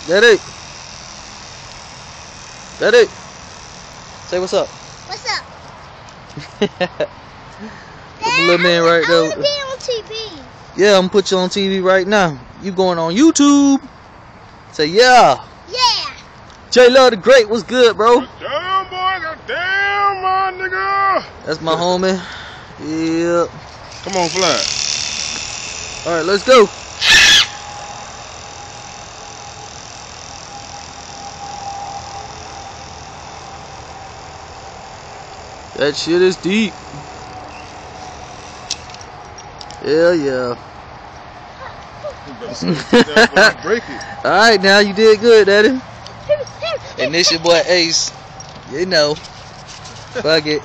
Daddy. Daddy. Say what's up. What's up? The little man right there. I want to be on TV. Yeah, I'm gonna put you on TV right now. You going on YouTube? Say yeah. Yeah. J Love the Great, what's good, bro? Damn, boy, damn, my nigga. That's my homie. Yeah. Come on, fly. All right, let's go. That shit is deep. Hell yeah. Break it. Alright, now you did good, Daddy. And this your boy Ace. You know. Fuck it.